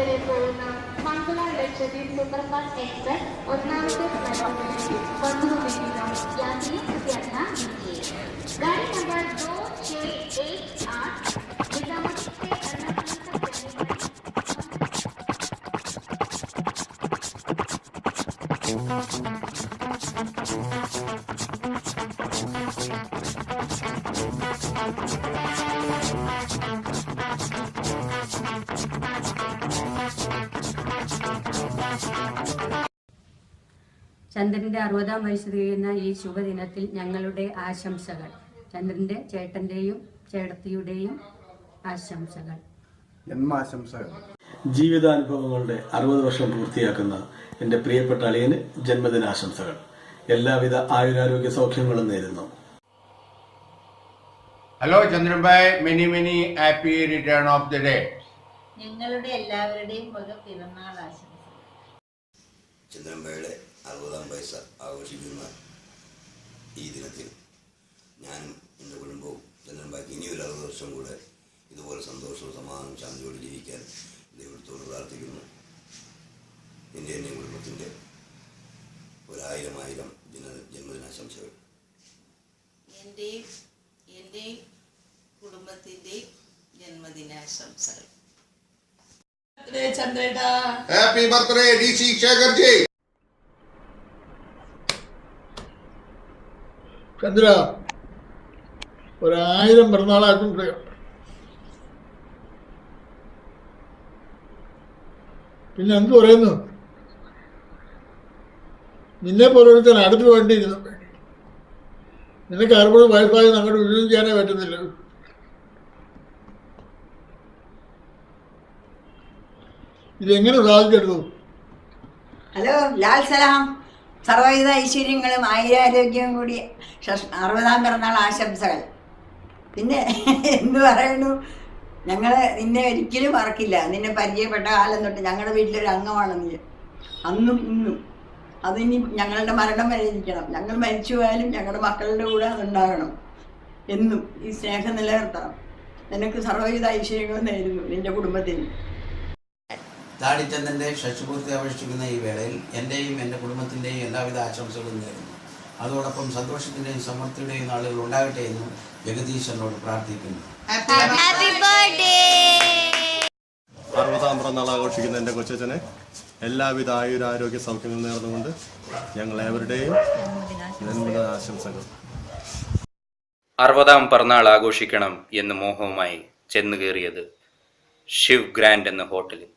വരെ പോകുന്ന Mangala Lakshadweep superfast express ഒന്നാമത്തെ പ്ലാറ്റ്ഫോമിലേക്ക് വന്നുകൊണ്ടിരിക്കുന്ന യാത്രി ध्यान दीजिए। गाड़ी नंबर 2618 निजामुद्दीन से ചന്ദ്രന്റെ 60ാം വയസ്സ് തികയുന്ന ഈ ശുഭദിനത്തിൽ ഞങ്ങളുടെ ആശംസകൾ. ചന്ദ്രന്റെ ചേട്ടന്റെയും ചേട്ടത്തിയുടെയും ആശംസകൾ. ജന്മാശംസകൾ. ജീവിതാനുഭവങ്ങളുടെ 60 വർഷം പൂർത്തിയാക്കുന്ന എൻ്റെ പ്രിയപ്പെട്ട അളിയന് ജന്മദിനാശംസകൾ. എല്ലാവിധ ആയുരാരോഗ്യ സൗഖ്യങ്ങളും നേരുന്നു. Hello Chandran bhai, many happy return of the day. ഞങ്ങളുടെ എല്ലാവരുടെയും ഒരു പിറന്നാൾ ആശംസകൾ. ചന്ദ്രൻ ഭായിയുടെ 60ാം വയസ്സ് ആഘോഷിക്കുന്ന ഈ ദിനത്തിൽ ഞാനും എൻ്റെ കുടുംബവും ചന്ദ്രൻ ഭായിക്ക് ഇനിയൊരു 60 വർഷം കൂടെ ഇതുപോലെ സന്തോഷവും സമാധാനവും ശാന്തിയോടെ ജീവിക്കാൻ ദൈവത്തോട് പ്രാർത്ഥിക്കുന്നു. എൻ്റെ കുടുംബത്തിൻ്റെ 1000 ജന്മദിനാശംസകൾ. എൻ്റെ കുടുംബത്തിൻ്റെ ജന്മദിനാശംസകൾ. Happy birthday DC Shekhar ji. Chandra, 1000 പിറന്നാളാക്കും. പിന്നെ എന്ത് പറയുന്നു? നിന്നെ പോലൊരുത്തൻ അടുത്ത് വേണ്ടിയിരുന്നു. നിനക്ക് 60 വയസ്സായി അങ്ങോട്ട് വിജയം ചെയ്യാനേ പറ്റുന്നില്ല. ഇതെങ്ങനെ സാധിച്ചെടുത്തു? ഹലോ, ലാൽ സലാം. സർവ്വവിധ ഐശ്വര്യങ്ങളും ആയുരാരോഗ്യവും കൂടി 60ാം പിറന്നാൾ ആശംസകൾ. പിന്നെ എന്ത് പറയുന്നു, ഞങ്ങൾ നിന്നെ ഒരിക്കലും മറക്കില്ല. നിന്നെ പരിചയപ്പെട്ട കാലം തൊട്ട് ഞങ്ങളുടെ വീട്ടിലൊരു അംഗമാണ് നീ, അന്നും ഇന്നും. അതിനി ഞങ്ങളുടെ മരണം വരെ ഇരിക്കണം. ഞങ്ങൾ മരിച്ചു പോയാലും ഞങ്ങളുടെ മക്കളുടെ കൂടെ അതുണ്ടാകണം. എന്നും ഈ സ്നേഹം നിലനിർത്തണം. നിനക്ക് സർവ്വവിധ ഐശ്വര്യങ്ങളും നേരുന്നു നിന്റെ കുടുംബത്തിന്. താടിച്ചന്ദ്രൻ്റെ ഷഷ്ടിപൂർത്തി ആഘോഷിക്കുന്ന ഈ വേളയിൽ എൻ്റെയും എൻ്റെ കുടുംബത്തിൻ്റെയും എല്ലാവിധ ആശംസകളും നേരുന്നു. അതോടൊപ്പം സന്തോഷത്തിൻ്റെയും സമൃദ്ധിയുടെയും നാളുകൾ ഉണ്ടാകട്ടെ എന്നും ജഗദീശ്വരനോട് പ്രാർത്ഥിക്കുന്നു. 60ാം പിറന്നാൾ ആഘോഷിക്കുന്ന എൻ്റെ കൊച്ചച്ഛനെ എല്ലാവിധ ആയുരാരോഗ്യ സൗഖ്യങ്ങൾ നേർന്നുകൊണ്ട് ഞങ്ങൾ ഏവരുടെയും ജന്മദിനാശംസകൾ. 60ാം പിറന്നാൾ ആഘോഷിക്കണം എന്ന് മോഹവുമായി ചെന്നു കയറിയത് ശിവ് ഗ്രാൻഡ് എന്ന ഹോട്ടലിൽ.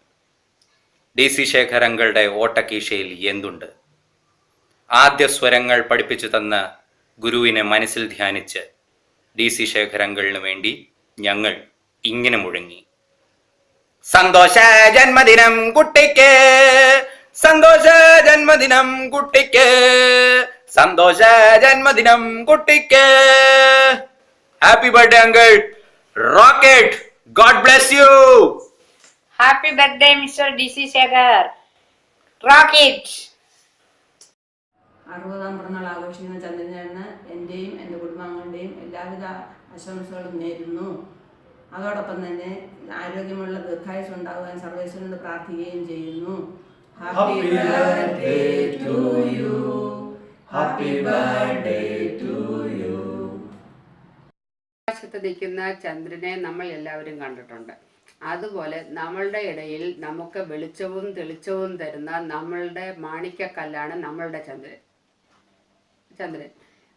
DC ശേഖർ അങ്കളുടെ ഓട്ടക്കീശയിൽ എന്തുണ്ട്? ആദ്യ സ്വരങ്ങൾ പഠിപ്പിച്ചു തന്ന ഗുരുവിനെ മനസ്സിൽ ധ്യാനിച്ച് DC ശേഖർ അങ്കളിന് വേണ്ടി ഞങ്ങൾ ഇങ്ങനെ മുഴങ്ങി: സന്തോഷ ജന്മദിനം കുട്ടിക്ക്, സന്തോഷ ജന്മദിനം കുട്ടിക്ക്, സന്തോഷ ജന്മദിനം കുട്ടിക്ക്. Happy birthday uncle, rocket, God bless you. Happy birthday mister DC Shekhar, rocket. 60ാം പിറന്നാൾ ആഘോഷിക്കുന്ന ചന്ദ്രന് എൻ്റെയും എൻ്റെ കുടുംബാംഗങ്ങളുടെയും എല്ലാവിധ ആശംസകളും നേരുന്നു. അതോടൊപ്പം തന്നെ ആരോഗ്യമുള്ള ദീർഘായുസ് ഉണ്ടാകുവാൻ സർവേശ്വരനോട് പ്രാർത്ഥിക്കുകയും ചെയ്യുന്നു. Happy birthday to you, happy birthday to you. ആകാശത്ത് നിൽക്കുന്ന ചന്ദ്രനെ നമ്മൾ എല്ലാവരും കണ്ടിട്ടുണ്ട്. അതുപോലെ നമ്മളുടെ ഇടയിൽ നമുക്ക് വെളിച്ചവും തെളിച്ചവും തരുന്ന നമ്മളുടെ മാണിക്യക്കല്ലാണ് നമ്മളുടെ ചന്ദ്രൻ.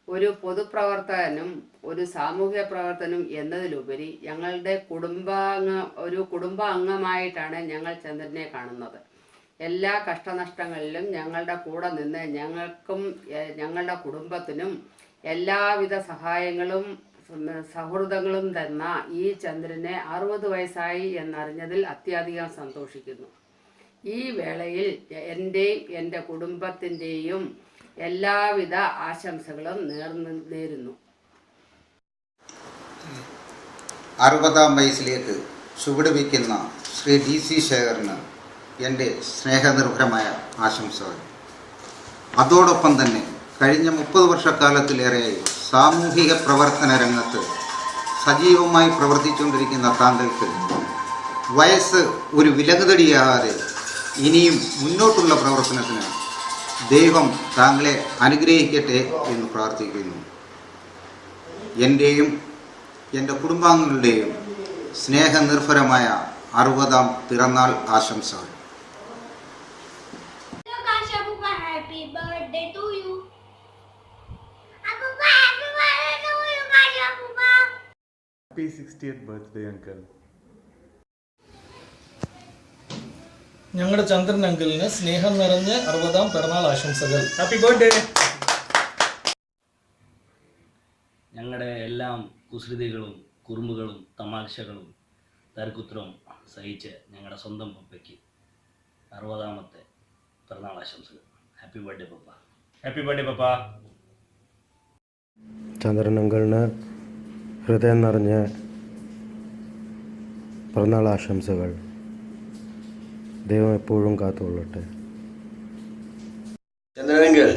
ഒരു പൊതുപ്രവർത്തകനും ഒരു സാമൂഹ്യ പ്രവർത്തനം എന്നതിലുപരി ഞങ്ങളുടെ കുടുംബ അംഗമായിട്ടാണ് ഞങ്ങൾ ചന്ദ്രനെ കാണുന്നത്. എല്ലാ കഷ്ടനഷ്ടങ്ങളിലും ഞങ്ങളുടെ കൂടെ നിന്ന് ഞങ്ങൾക്കും ഞങ്ങളുടെ കുടുംബത്തിനും എല്ലാവിധ സഹായങ്ങളും സൗഹൃദങ്ങളും തന്ന ഈ ചന്ദ്രനെ 60 വയസ്സായി എന്നറിഞ്ഞതിൽ അത്യധികം സന്തോഷിക്കുന്നു. ഈ വേളയിൽ എൻ്റെയും എൻ്റെ കുടുംബത്തിൻ്റെയും എല്ലാവിധ ആശംസകളും നേരുന്നു. 60ാം വയസ്സിലേക്ക് ചുവടുവയ്ക്കുന്ന ശ്രീ DC ശേഖറിന് എൻ്റെ സ്നേഹനിർഭരമായ ആശംസകൾ. അതോടൊപ്പം തന്നെ കഴിഞ്ഞ 30 വർഷക്കാലത്തിലേറെയായി സാമൂഹിക പ്രവർത്തന രംഗത്ത് സജീവമായി പ്രവർത്തിച്ചുകൊണ്ടിരിക്കുന്ന താങ്കൾക്ക് വയസ്സ് ഒരു വിലങ്ങുതടിയാകാതെ ഇനിയും മുന്നോട്ടുള്ള പ്രവർത്തനത്തിന് ദൈവം താങ്കളെ അനുഗ്രഹിക്കട്ടെ എന്ന് പ്രാർത്ഥിക്കുന്നു. എൻ്റെയും എൻ്റെ കുടുംബാംഗങ്ങളുടെയും സ്നേഹനിർഭരമായ 60ാം പിറന്നാൾ ആശംസകൾ. Happy birthday to you. Happy 60th birthday, uncle. ഞങ്ങളുടെ ചന്ദ്രൻ അങ്കിളിന് സ്നേഹം നിറഞ്ഞ 60ാം പിറന്നാൾ ആശംസകൾ. Happy birthday. ഞങ്ങളുടെ എല്ലാം കുസൃതികളും കുറുമ്പുകളും തമാശകളും തർക്കുത്തരവും സഹിച്ച് ഞങ്ങളുടെ സ്വന്തം പപ്പയ്ക്ക് 60ാമത്തെ പിറന്നാൾ ആശംസകൾ. ഹാപ്പി ബർത്ത്ഡേ പപ്പ. ഹാപ്പി ബർത്ത്ഡേ പപ്പ. ചന്ദ്രൻ അങ്കിളിന് ഹൃദയം നിറഞ്ഞ പിറന്നാൾ ആശംസകൾ. ദൈവം എപ്പോഴും കാത്തുകൊള്ളട്ടെ. Chandran uncle,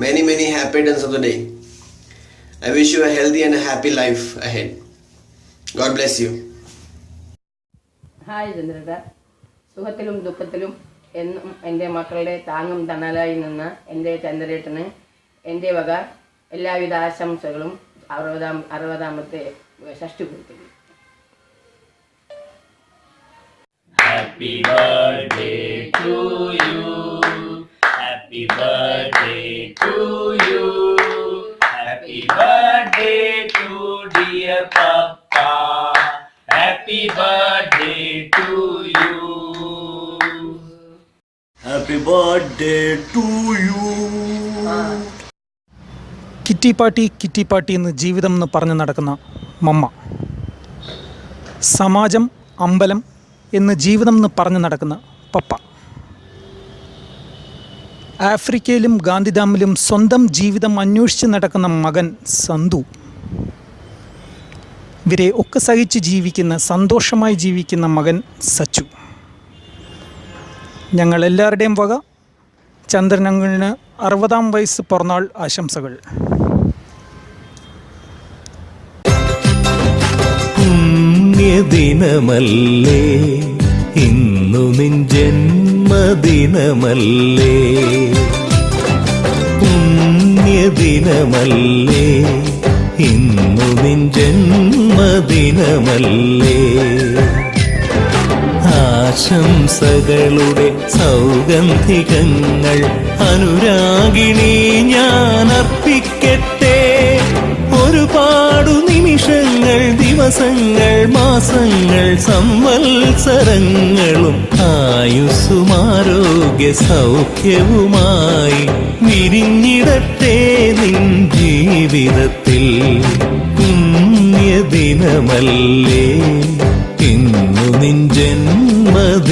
many happy returns of the day. I wish you a healthy and a happy life ahead. God bless you. Hi ചന്ദ്രേട്ട, സുഖത്തിലും ദുഃഖത്തിലും എന്നും എൻ്റെ മക്കളുടെ താങ്ങും തണലായി നിന്ന എൻ്റെ ചന്ദ്രേട്ടന് എൻ്റെ വക എല്ലാവിധ ആശംസകളും 60ാമത്തെ ഷഷ്ടിപൂർത്തിക്ക്. Happy birthday to you. Happy birthday to you. Happy birthday to dear Papa. Happy birthday to you. Happy birthday to you. Kitty party എന്ന് ജീവിതം എന്ന് പറഞ്ഞു നടക്കുന്ന മമ്മ, സമാജം അമ്പലം എന്ന് ജീവിതം എന്ന് പറഞ്ഞു നടക്കുന്ന പപ്പ, ആഫ്രിക്കയിലും ഗാന്ധിധാമിലും സ്വന്തം ജീവിതം അന്വേഷിച്ച് നടക്കുന്ന മകൻ സന്തു, ഇവരെ ഒക്കെ സഹിച്ച് ജീവിക്കുന്ന സന്തോഷമായി ജീവിക്കുന്ന മകൻ സച്ചു. ഞങ്ങളെല്ലാവരുടെയും വക ചന്ദ്രനങ്ങളിന് 60ാം വയസ്സ് പിറന്നാൾ ആശംസകൾ. പുണ്യദിനമല്ലേ ഇന്നു നിൻ ജന്മദിനമല്ലേ, പുണ്യദിനമല്ലേ ഇന്നു നിൻ ജന്മദിനമല്ലേ. ആശംസകളുടെ സൗഗന്ധികങ്ങൾ അനുരാഗിണി ഞാൻ അർപ്പിക്കട്ടെ. ഒരുപാടു നിമിഷങ്ങൾ ദിവസങ്ങൾ മാസങ്ങൾ സംവത്സരങ്ങളും ആയുസ്സുമാരോഗ്യ സൗഖ്യവുമായി വിരിഞ്ഞിടട്ടെ നിൻ ജീവിതത്തിൽ. പുണ്യദിനമല്ലേ ഇന്നു നിൻ ജന്മദിനമല്ലേ.